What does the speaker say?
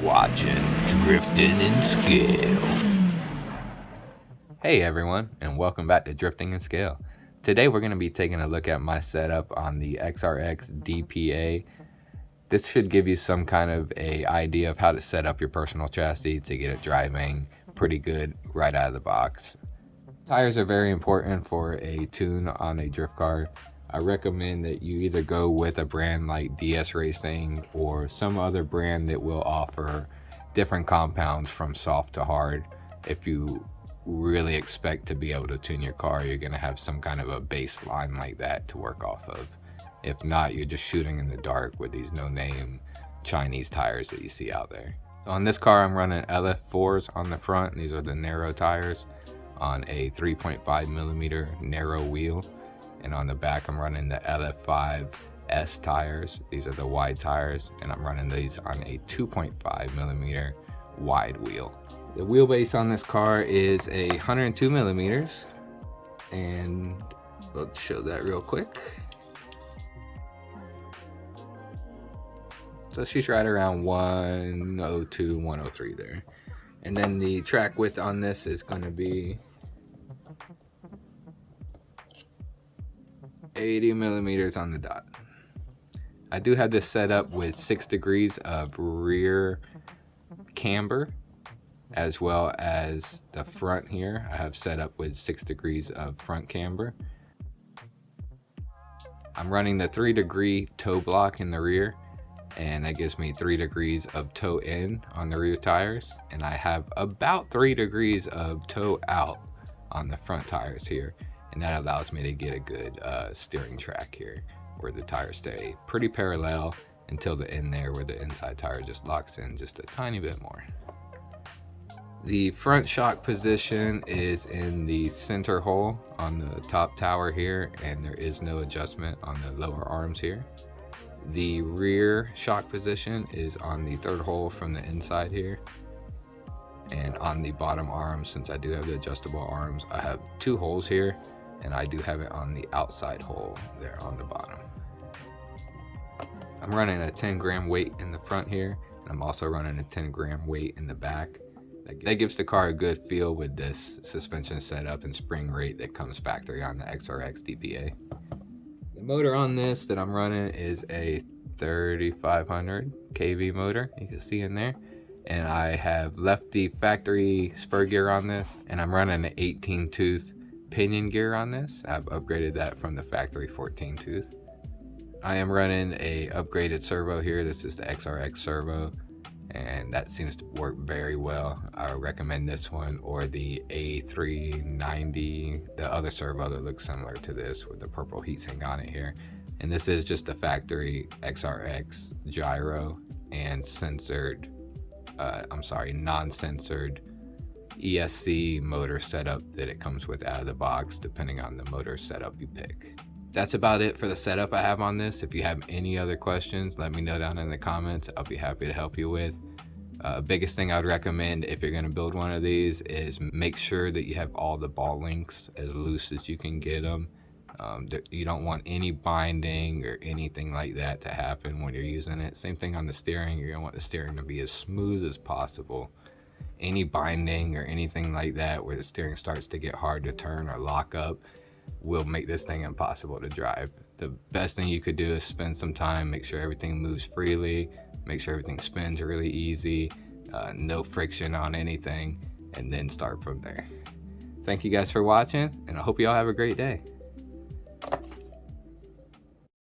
watching Drifting in Scale. Hey everyone, and welcome back to Drifting in Scale. Today we're going to be taking a look at my setup on the XRX DPA. This should give you some kind of a idea of how to set up your personal chassis to get it driving pretty good right out of the box. Tires are very important for a tune on a drift car. I recommend that you either go with a brand like DS Racing or some other brand that will offer different compounds from soft to hard. If you really expect to be able to tune your car, you're going to have some kind of a baseline like that to work off of. If not, you're just shooting in the dark with these no-name Chinese tires that you see out there. On this car, I'm running LF4s on the front. These are the narrow tires on a 3.5 millimeter narrow wheel. And on the back, I'm running the LF5S tires. These are the wide tires, and I'm running these on a 2.5 millimeter wide wheel. The wheelbase on this car is a 102 millimeters, and let's show that real quick. So she's right around 102, 103 there. And then the track width on this is going to be 80 millimeters on the dot. I do have this set up with 6 degrees of rear camber, as well as the front here. I have set up with 6 degrees of front camber. I'm running the 3-degree toe block in the rear, and that gives me 3 degrees of toe in on the rear tires, and I have about 3 degrees of toe out on the front tires here, and that allows me to get a good steering track here where the tires stay pretty parallel until the end there, where the inside tire just locks in just a tiny bit more. The front shock position is in the center hole on the top tower here, and there is no adjustment on the lower arms here. The rear shock position is on the third hole from the inside here. And on the bottom arms, since I do have the adjustable arms, I have 2 holes here, and I do have it on the outside hole there on the bottom. I'm running a 10-gram weight in the front here, and I'm also running a 10-gram weight in the back. That gives the car a good feel with this suspension setup and spring rate that comes factory on the XRX DPA. The motor on this that I'm running is a 3500 kV motor, you can see in there. And I have left the factory spur gear on this, and I'm running an 18 tooth pinion gear on this. I've upgraded that from the factory 14 tooth. I am running a upgraded servo here. This is the XRX servo, and that seems to work very well. I recommend this one or the A390, the other servo that looks similar to this with the purple heatsink on it here. And this is just the factory XRX gyro and non-censored ESC motor setup that it comes with out of the box, depending on the motor setup you pick. That's about it for the setup I have on this. If you have any other questions, let me know down in the comments. I'll be happy to help you with. Biggest thing I'd recommend if you're going to build one of these is make sure that you have all the ball links as loose as you can get them. You don't want any binding or anything like that to happen when you're using it. Same thing on the steering. You're going to want the steering to be as smooth as possible. Any binding or anything like that where the steering starts to get hard to turn or lock up will make this thing impossible to drive. The best thing you could do is spend some time, make sure everything moves freely, make sure everything spins really easy, no friction on anything, and then start from there. Thank you guys for watching, and I hope you all have a great day.